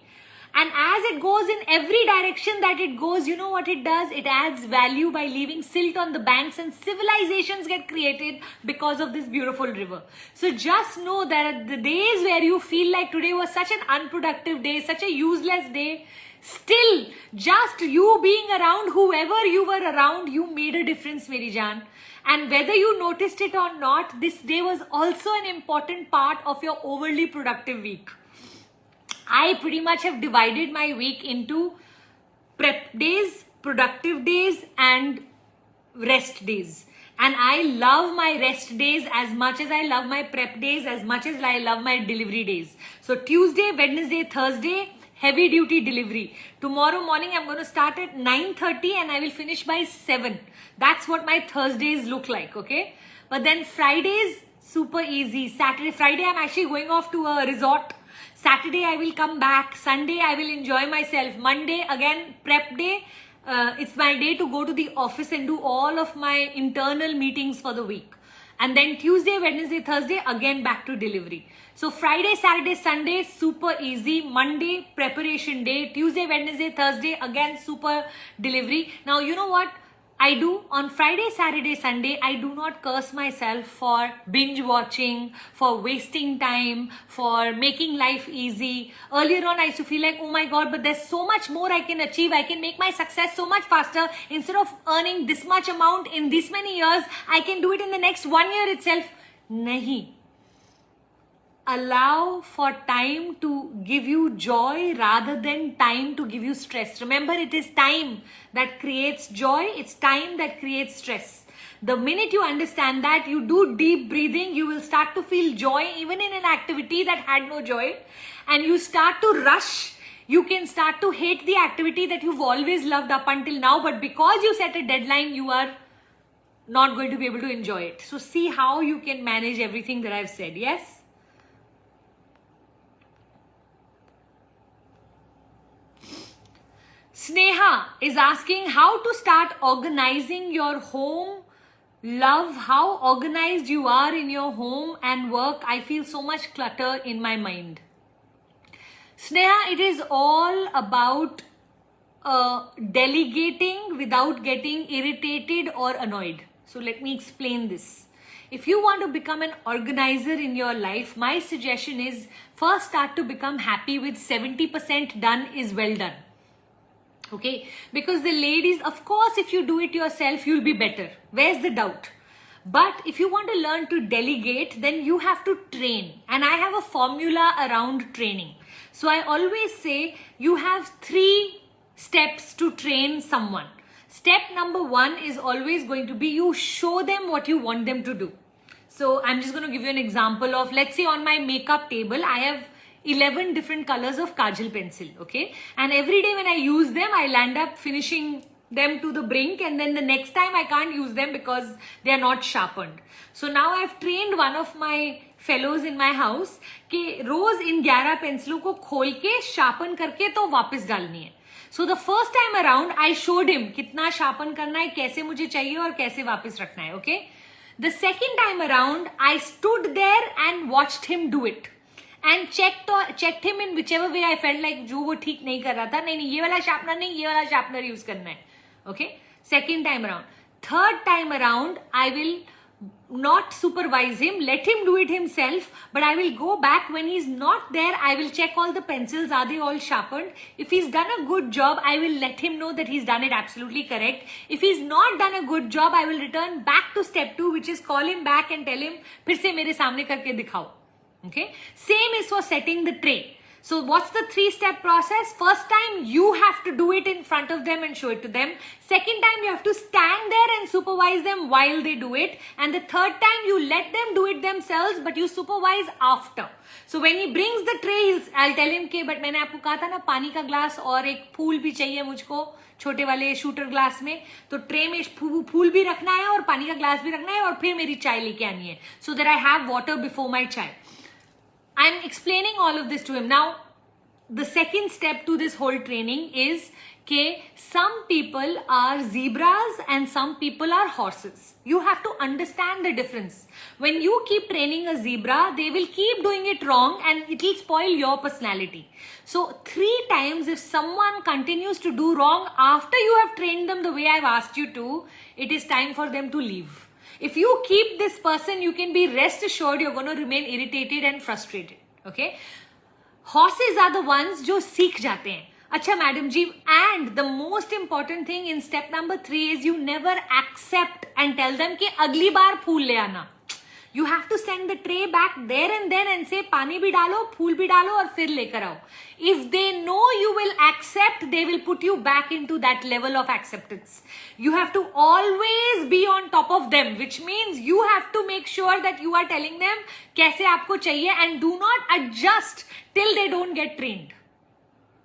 And as it goes in every direction that it goes, you know what it does? It adds value by leaving silt on the banks, and civilizations get created because of this beautiful river. So just know that the days where you feel like today was such an unproductive day, such a useless day, still just you being around whoever you were around, you made a difference, Meri Jaan. And whether you noticed it or not, this day was also an important part of your overly productive week. I pretty much have divided my week into prep days, productive days, and rest days. And I love my rest days as much as I love my prep days, as much as I love my delivery days. So Tuesday, Wednesday, Thursday, heavy duty delivery. Tomorrow morning I'm going to start at 9:30 and I will finish by 7. That's what my Thursdays look like, okay? But then Fridays, super easy. Friday I'm actually going off to a resort. Saturday I will come back. Sunday I will enjoy myself. Monday again prep day. It's my day to go to the office and do all of my internal meetings for the week. And then Tuesday, Wednesday, Thursday again back to delivery. So Friday, Saturday, Sunday super easy. Monday preparation day. Tuesday, Wednesday, Thursday again super delivery. Now you know what I do on Friday, Saturday, Sunday? I do not curse myself for binge watching, for wasting time, for making life easy. Earlier on, I used to feel like, oh my God, but there's so much more I can achieve. I can make my success so much faster. Instead of earning this much amount in this many years, I can do it in the next 1 year itself. Nahi. Allow for time to give you joy rather than time to give you stress. Remember, it is time that creates joy. It's time that creates stress. The minute you understand that, you do deep breathing, you will start to feel joy even in an activity that had no joy. And you start to rush. You can start to hate the activity that you've always loved up until now. But because you set a deadline, you are not going to be able to enjoy it. So see how you can manage everything that I've said. Yes? Sneha is asking how to start organizing your home. Love how organized you are in your home and work. I feel so much clutter in my mind. Sneha, it is all about delegating without getting irritated or annoyed. So let me explain this. If you want to become an organizer in your life, my suggestion is first start to become happy with 70% done is well done. Okay, because the ladies, of course, if you do it yourself, you'll be better. Where's the doubt? But if you want to learn to delegate, then you have to train. And I have a formula around training. So I always say you have 3 steps to train someone. Step number 1 is always going to be you show them what you want them to do. So I'm just going to give you an example of, let's say on my makeup table, I have 11 different colors of kajal pencil, okay? And every day when I use them, I'll end up finishing them to the brink, and then the next time I can't use them because they are not sharpened. So now I've trained one of my fellows in my house कि रोज इन 11 पेंसिलों को खोल के sharpen करके तो वापस डालनी है. So the first time around I showed him कितना sharpen करना है, कैसे मुझे चाहिए और कैसे वापस रखना है, okay? The second time around I stood there and watched him do it. And checked him in whichever way I felt like जो वो ठीक नहीं कर रहा था, नहीं ये वाला sharpener नहीं, ये वाला sharpener use करना है, okay? Second time around. Third time around, I will not supervise him, let him do it himself, but I will go back when he's not there. I will check all the pencils, are they all sharpened? If he's done a good job, I will let him know that he's done it absolutely correct. If he's not done a good job, I will return back to step 2, which is call him back and tell him, फिर से मेरे सामने करके दिखाओ. Okay, same is for setting the tray. So what's the 3-step process? First time you have to do it in front of them and show it to them. Second time you have to stand there and supervise them while they do it. And the third time you let them do it themselves, but you supervise after. So when he brings the tray, I'll tell him कि but मैंने आपको कहा था ना पानी का glass और एक फूल भी चाहिए मुझको छोटे वाले शूटर ग्लास में, तो ट्रे में फूल भी रखना है और पानी का ग्लास भी रखना है और फिर मेरी चाय लेके आनी है. So that I have water before my chai. I'm explaining all of this to him. Now, the second step to this whole training is that some people are zebras and some people are horses. You have to understand the difference. When you keep training a zebra, they will keep doing it wrong and it will spoil your personality. So 3 times if someone continues to do wrong after you have trained them the way I've asked you to, it is time for them to leave. If you keep this person, you can be rest assured you're going to remain irritated and frustrated. Okay? Horses are the ones जो सीख जाते हैं. अच्छा madam ji, and the most important thing in step number 3 is you never accept and tell them कि अगली बार फूल ले आना. You have to send the tray back there and then and say पानी भी डालो, फूल भी डालो और फिर लेकर आओ. If they know you will accept, they will put you back into that level of acceptance. You have to always be on top of them, which means you have to make sure that you are telling them कैसे आपको चाहिए and do not adjust till they don't get trained.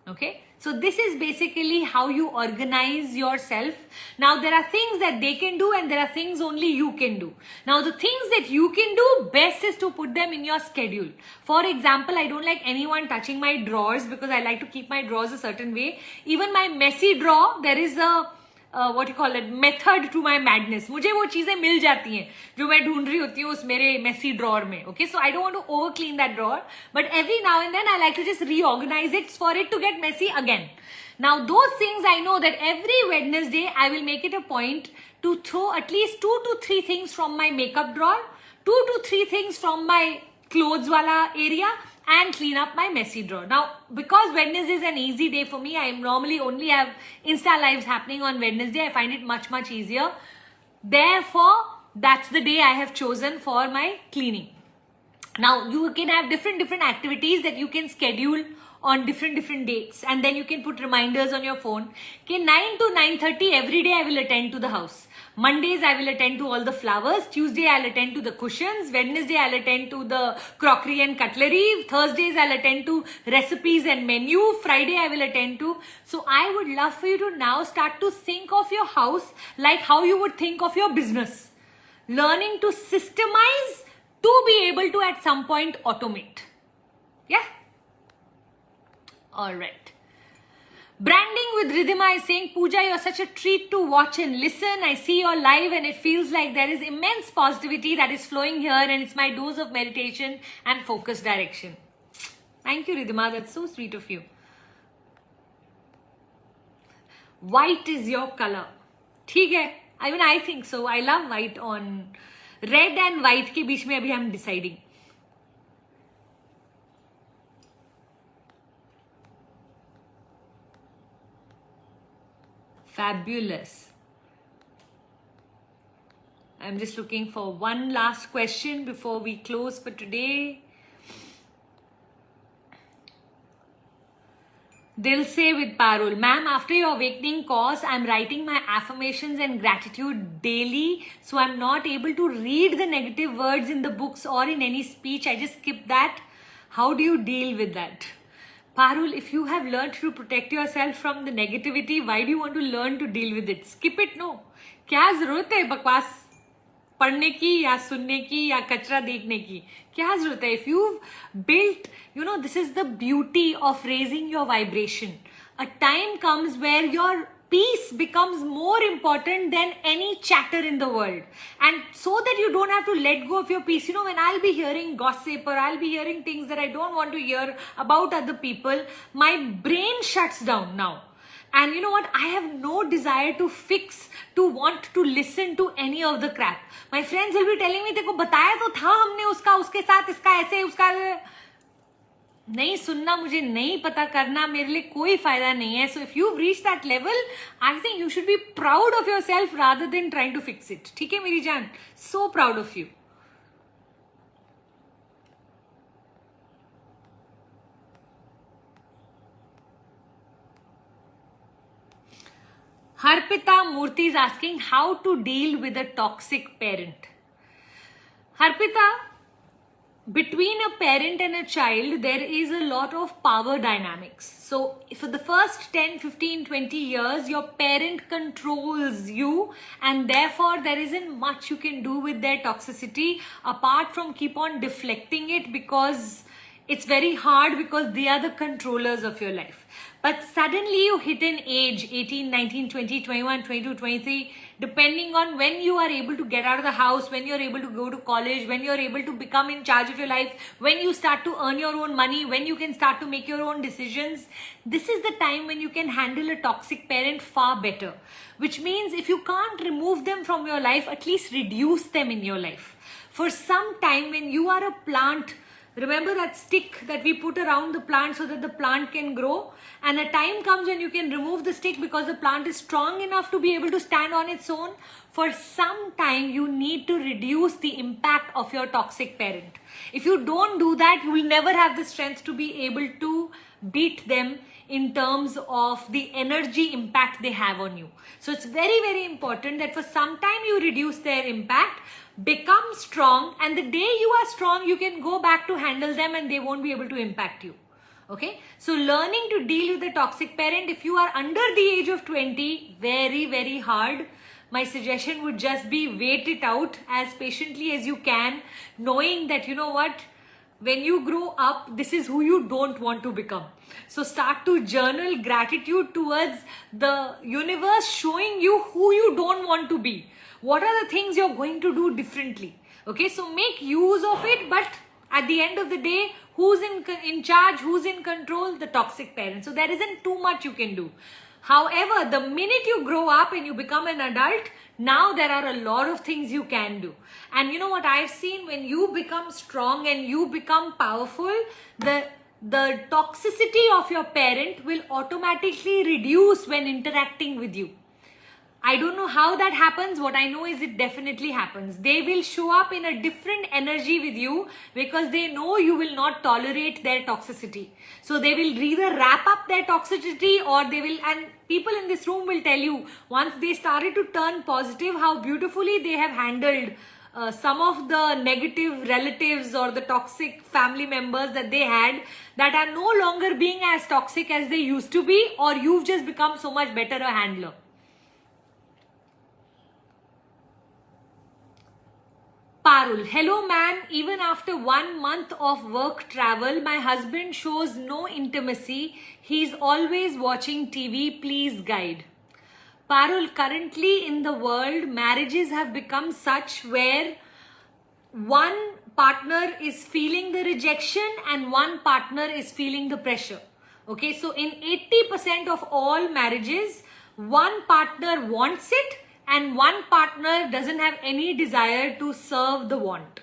Okay? So this is basically how you organize yourself. Now there are things that they can do and there are things only you can do. Now the things that you can do, best is to put them in your schedule. For example, I don't like anyone touching my drawers because I like to keep my drawers a certain way. Even my messy drawer, there is a method to my madness. मुझे वो चीजें मिल जाती हैं जो मैं ढूंढ रही होती हूँ उस मेरे messy drawer में. Okay, so I don't want to over clean that drawer, but every now and then I like to just reorganize it for it to get messy again. Now those things I know that every Wednesday I will make it a point to throw at least 2 to 3 things from my makeup drawer, 2 to 3 things from my clothes wala area, and clean up my messy drawer. Now, because Wednesday is an easy day for me, I normally only have Insta lives happening on Wednesday. I find it much, much easier. Therefore, that's the day I have chosen for my cleaning. Now, you can have different activities that you can schedule on different dates, and then you can put reminders on your phone. Okay, 9 to 9:30 every day I will attend to the house. Mondays, I will attend to all the flowers. Tuesday, I'll attend to the cushions. Wednesday, I'll attend to the crockery and cutlery. Thursdays, I'll attend to recipes and menu. Friday, I will attend to. So I would love for you to now start to think of your house like how you would think of your business. Learning to systemize to be able to at some point automate. Yeah? All right. Branding with Ridhima is saying, Pooja, you're such a treat to watch and listen. I see your live and it feels like there is immense positivity that is flowing here, and it's my dose of meditation and focus direction. Thank you, Ridhima. That's so sweet of you. White is your color. ठीक है? I mean, I think so. I love white on red and white के बीच में अभी हम deciding. Fabulous. I'm just looking for one last question before we close for today. They'll say with Parul, ma'am, after your awakening course, I'm writing my affirmations and gratitude daily. So I'm not able to read the negative words in the books or in any speech. I just skip that. How do you deal with that? Parul, if you have learned to protect yourself from the negativity, why do you want to learn to deal with it? Skip it, no. क्या जरूरत है बकवास पढ़ने की या सुनने की या कचरा देखने की? क्या जरूरत है? If you've built, this is the beauty of raising your vibration. A time comes where your peace becomes more important than any chatter in the world. And so that you don't have to let go of your peace. When I'll be hearing gossip or I'll be hearing things that I don't want to hear about other people, my brain shuts down now. And you know what? I have no desire to want to listen to any of the crap. My friends will be telling me, देखो बताया तो था हमने उसके साथ इसका ऐसे उसका नहीं सुनना, मुझे नहीं पता करना, मेरे लिए कोई फायदा नहीं है. So if you've reached that level, I think you should be proud of yourself rather than trying to fix it. ठीक है मेरी जान? So proud of you. Harpita Murthy is asking how to deal with a toxic parent. Harpita, between a parent and a child, there is a lot of power dynamics. So for the first 10, 15, 20 years, your parent controls you, and therefore there isn't much you can do with their toxicity apart from keep on deflecting it, because it's very hard because they are the controllers of your life. But suddenly you hit an age, 18, 19, 20, 21, 22, 23, depending on when you are able to get out of the house, when you're able to go to college, when you're able to become in charge of your life, when you start to earn your own money, when you can start to make your own decisions. This is the time when you can handle a toxic parent far better. Which means if you can't remove them from your life, at least reduce them in your life. For some time, when you are a plant, remember that stick that we put around the plant so that the plant can grow? And a time comes when you can remove the stick because the plant is strong enough to be able to stand on its own. For some time, you need to reduce the impact of your toxic parent. If you don't do that, you will never have the strength to be able to beat them in terms of the energy impact they have on you. So it's very, very important that for some time you reduce their impact, become strong, and the day you are strong, you can go back to handle them and they won't be able to impact you. Okay, so learning to deal with a toxic parent, if you are under the age of 20, very, very hard. My suggestion would just be wait it out as patiently as you can, knowing that, you know what, when you grow up, this is who you don't want to become. So start to journal gratitude towards the universe showing you who you don't want to be. What are the things you're going to do differently? Okay, so make use of it, but at the end of the day, who's in charge, who's in control? The toxic parent. So there isn't too much you can do. However, the minute you grow up and you become an adult, now there are a lot of things you can do. And you know what I've seen? When you become strong and you become powerful, the toxicity of your parent will automatically reduce when interacting with you. I don't know how that happens. What I know is it definitely happens. They will show up in a different energy with you because they know you will not tolerate their toxicity. So they will either wrap up their toxicity or they will, and people in this room will tell you, once they started to turn positive, how beautifully they have handled some of the negative relatives or the toxic family members that they had that are no longer being as toxic as they used to be, or you've just become so much better a handler. Parul, hello ma'am, even after 1 month of work travel, my husband shows no intimacy. He's always watching TV, please guide. Parul, currently in the world, marriages have become such where one partner is feeling the rejection and one partner is feeling the pressure. Okay, so in 80% of all marriages, one partner wants it and one partner doesn't have any desire to serve the want.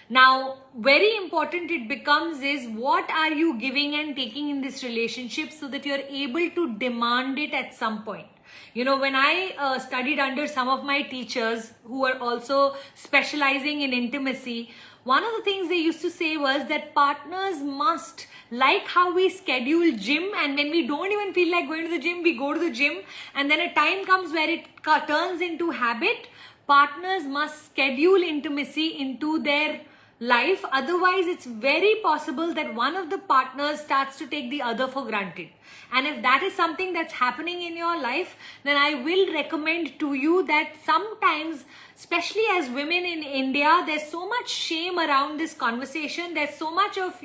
Now, very important it becomes is what are you giving and taking in this relationship so that you're able to demand it at some point. You know, when I studied under some of my teachers who were also specializing in intimacy, one of the things they used to say was that partners must, like how we schedule gym, and when we don't even feel like going to the gym, we go to the gym, and then a time comes where it turns into habit. Partners must schedule intimacy into their life. Otherwise, it's very possible that one of the partners starts to take the other for granted. And if that is something that's happening in your life, then I will recommend to you that sometimes, especially as women in India, there's so much shame around this conversation. There's so much of,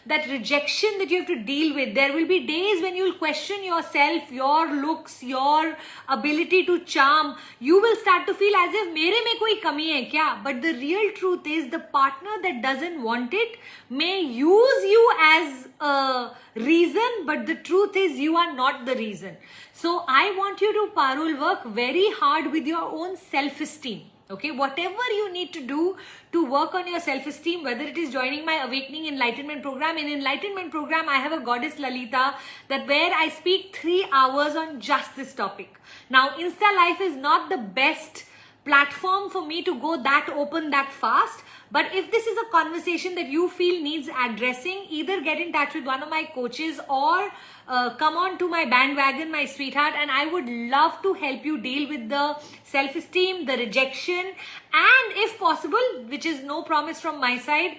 that rejection that you have to deal with. There will be days when you'll question yourself, your looks, your ability to charm. You will start to feel as if mere mein koi kami hai kya? But the real truth is the partner that doesn't want it may use you as a reason, but the truth is you are not the reason. So I want you to, Parul, work very hard with your own self-esteem. Okay, whatever you need to do to work on your self-esteem, whether it is joining my Awakening Enlightenment program. In Enlightenment program, I have a goddess Lalita that where I speak 3 hours on just this topic. Now, Insta Life is not the best platform for me to go that open that fast. But if this is a conversation that you feel needs addressing, either get in touch with one of my coaches or come on to my bandwagon, my sweetheart, and I would love to help you deal with the self-esteem, the rejection, and if possible, which is no promise from my side,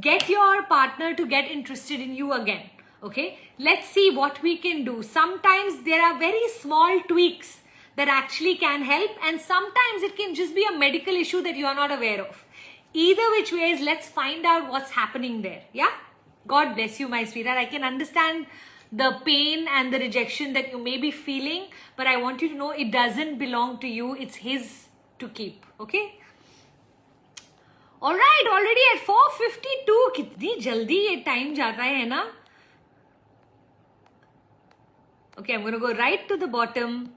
get your partner to get interested in you again. Okay, let's see what we can do. Sometimes there are very small tweaks that actually can help, and sometimes it can just be a medical issue that you are not aware of. Either which ways, let's find out what's happening there. Yeah? God bless you, my sweetheart. I can understand the pain and the rejection that you may be feeling, but I want you to know it doesn't belong to you. It's his to keep. Okay? Alright, already at 4:52. Kitni jaldi ye time jata hai na? Okay, I'm going to go right to the bottom.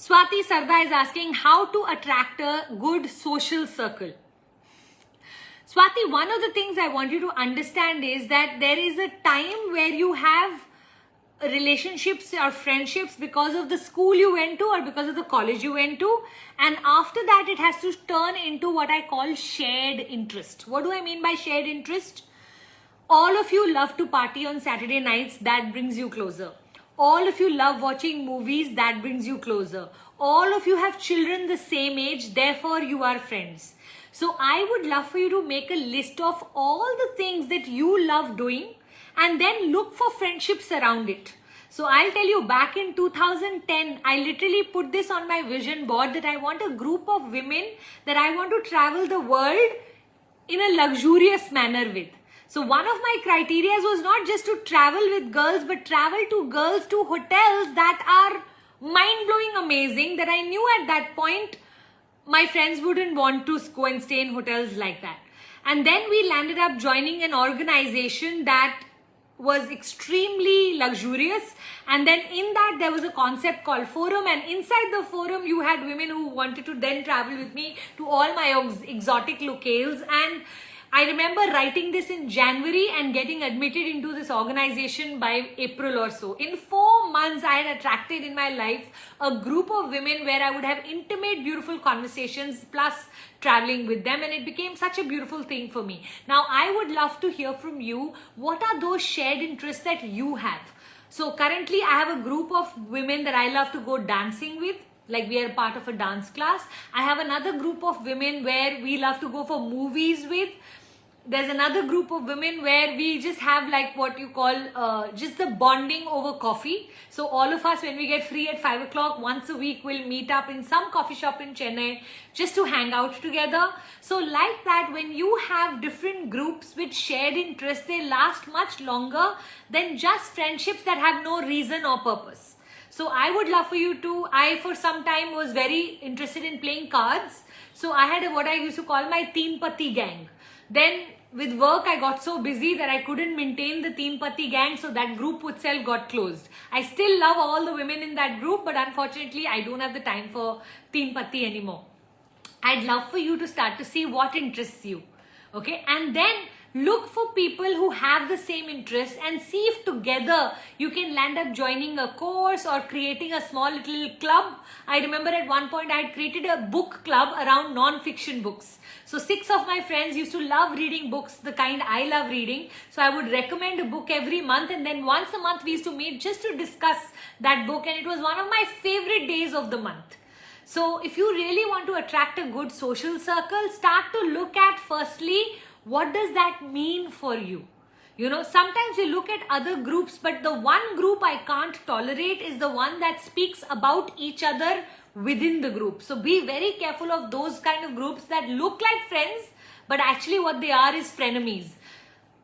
Swati Sarda is asking how to attract a good social circle. Swati, one of the things I want you to understand is that there is a time where you have relationships or friendships because of the school you went to or because of the college you went to. And after that, it has to turn into what I call shared interest. What do I mean by shared interest? All of you love to party on Saturday nights. That brings you closer. All of you love watching movies, that brings you closer. All of you have children the same age, therefore you are friends. So I would love for you to make a list of all the things that you love doing and then look for friendships around it. So I'll tell you, back in 2010, I literally put this on my vision board that I want a group of women that I want to travel the world in a luxurious manner with. So one of my criteria was not just to travel with girls, but travel to girls to hotels that are mind-blowing amazing, that I knew at that point my friends wouldn't want to go and stay in hotels like that. And then we landed up joining an organization that was extremely luxurious, and then in that there was a concept called Forum, and inside the Forum you had women who wanted to then travel with me to all my exotic locales. And I remember writing this in January and getting admitted into this organization by April or so. In 4 months, I had attracted in my life a group of women where I would have intimate, beautiful conversations plus traveling with them, and it became such a beautiful thing for me. Now, I would love to hear from you. What are those shared interests that you have? So currently, I have a group of women that I love to go dancing with. Like we are part of a dance class. I have another group of women where we love to go for movies with. There's another group of women where we just have like what you call just the bonding over coffee. So all of us, when we get free at 5 o'clock, once a week, we'll meet up in some coffee shop in Chennai just to hang out together. So like that, when you have different groups with shared interests, they last much longer than just friendships that have no reason or purpose. So I would love for you to, I for some time was very interested in playing cards. So I had what I used to call my Teen Pati gang. Then with work, I got so busy that I couldn't maintain the Teen Pati gang. So that group itself got closed. I still love all the women in that group, but unfortunately, I don't have the time for Teen Pati anymore. I'd love for you to start to see what interests you. Okay, and then look for people who have the same interests and see if together you can land up joining a course or creating a small little club. I remember at one point I had created a book club around non-fiction books. So 6 of my friends used to love reading books, the kind I love reading. So I would recommend a book every month, and then once a month we used to meet just to discuss that book, and it was one of my favorite days of the month. So if you really want to attract a good social circle, start to look at firstly, what does that mean for you? You know, sometimes you look at other groups, but the one group I can't tolerate is the one that speaks about each other within the group. So be very careful of those kind of groups that look like friends, but actually what they are is frenemies.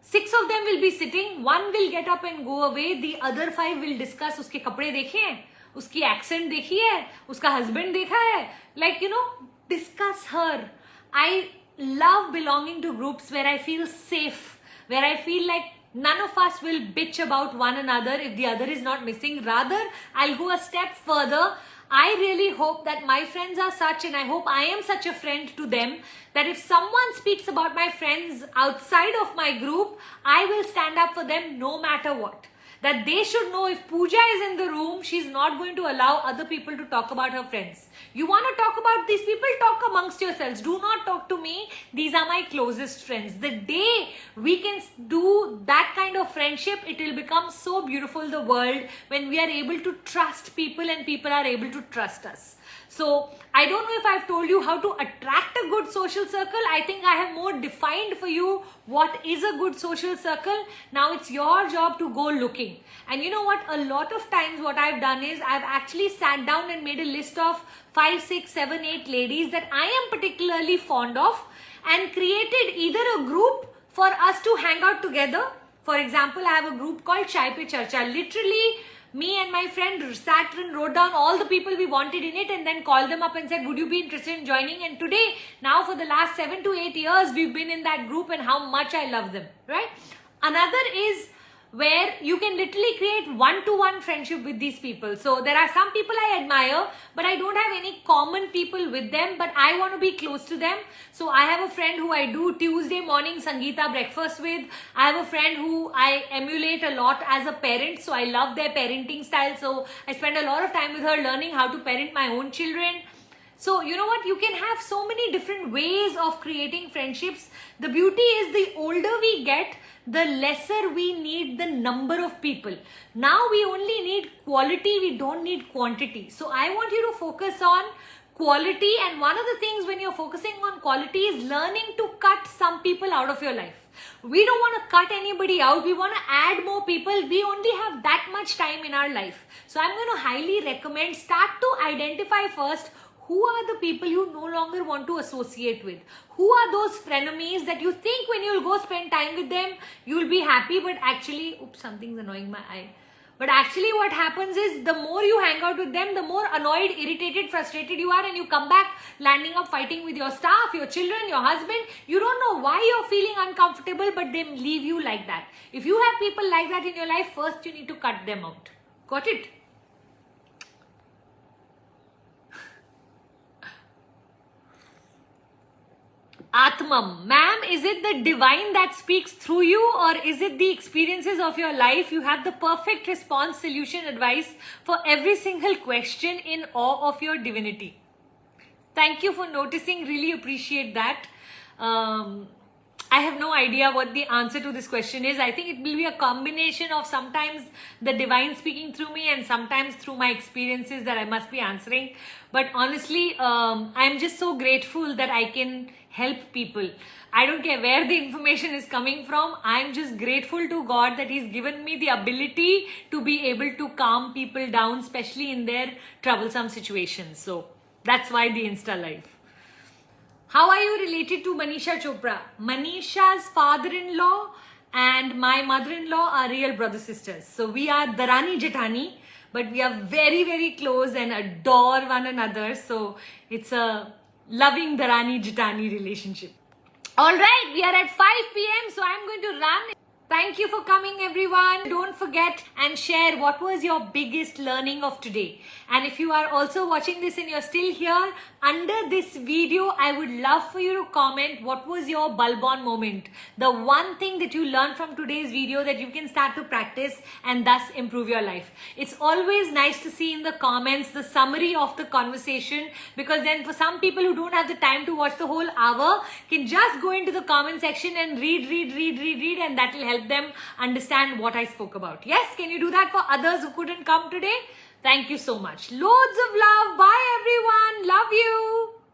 6 of them will be sitting, one will get up and go away, the other 5 will discuss uske kapde dekhe hain, uski accent dekhi hai, uska husband dekha hai, like, you know, discuss her. I love belonging to groups where I feel safe, where I feel like none of us will bitch about one another if the other is not missing. Rather, I'll go a step further. I really hope that my friends are such, and I hope I am such a friend to them, that if someone speaks about my friends outside of my group, I will stand up for them no matter what. That they should know if Puja is in the room, she's not going to allow other people to talk about her friends. You want to talk about these people, talk amongst yourselves. Do not talk to me. These are my closest friends. The day we can do that kind of friendship, it will become so beautiful, the world, when we are able to trust people and people are able to trust us. So I don't know if I've told you how to attract a good social circle. I think I have more defined for you what is a good social circle. Now it's your job to go looking. And you know what? A lot of times what I've done is I've actually sat down and made a list of 5, 6, 7, 8 ladies that I am particularly fond of and created either a group for us to hang out together. For example, I have a group called Chai Pe Charcha. Literally, me and my friend sat and wrote down all the people we wanted in it and then called them up and said, would you be interested in joining? And today, now for the last 7 to 8 years, we've been in that group and how much I love them, right? Another is where you can literally create one-to-one friendship with these people. So there are some people I admire, but I don't have any common people with them, but I want to be close to them. So I have a friend who I do Tuesday morning Sangeeta breakfast with. I have a friend who I emulate a lot as a parent. So I love their parenting style. So I spend a lot of time with her learning how to parent my own children. So you know what, you can have so many different ways of creating friendships. The beauty is the older we get, the lesser we need the number of people. Now we only need quality, we don't need quantity. So I want you to focus on quality, and one of the things when you're focusing on quality is learning to cut some people out of your life. We don't want to cut anybody out, we want to add more people. We only have that much time in our life. So I'm going to highly recommend, start to identify first who are the people you no longer want to associate with. Who are those frenemies that you think when you'll go spend time with them, you'll be happy, but actually, oops, something's annoying my eye. But actually what happens is the more you hang out with them, the more annoyed, irritated, frustrated you are, and you come back landing up fighting with your staff, your children, your husband. You don't know why you're feeling uncomfortable, but they leave you like that. If you have people like that in your life, first you need to cut them out. Got it? Atmam, ma'am, is it the divine that speaks through you, or is it the experiences of your life? You have the perfect response, solution, advice for every single question, in awe of your divinity. Thank you for noticing. Really appreciate that. I have no idea what the answer to this question is. I think it will be a combination of sometimes the divine speaking through me and sometimes through my experiences that I must be answering. But honestly, I'm just so grateful that I can help people. I don't care where the information is coming from. I'm just grateful to God that He's given me the ability to be able to calm people down, especially in their troublesome situations. So that's why the Insta Live. How are you related to Manisha Chopra? Manisha's father-in-law and my mother-in-law are real brother-sisters. So we are Dharani Jethani, but we are very, very close and adore one another. So it's a loving Dharani Jethani relationship. All right, we are at 5 p.m. So I'm going to run. Thank you for coming, everyone. Don't forget and share what was your biggest learning of today. And if you are also watching this and you're still here, under this video, I would love for you to comment what was your bulb on moment. The one thing that you learned from today's video that you can start to practice and thus improve your life. It's always nice to see in the comments the summary of the conversation, because then for some people who don't have the time to watch the whole hour, can just go into the comment section and read, and that will help them understand what I spoke about. Yes, can you do that for others who couldn't come today? Thank you so much. Loads of love. Bye everyone. Love you.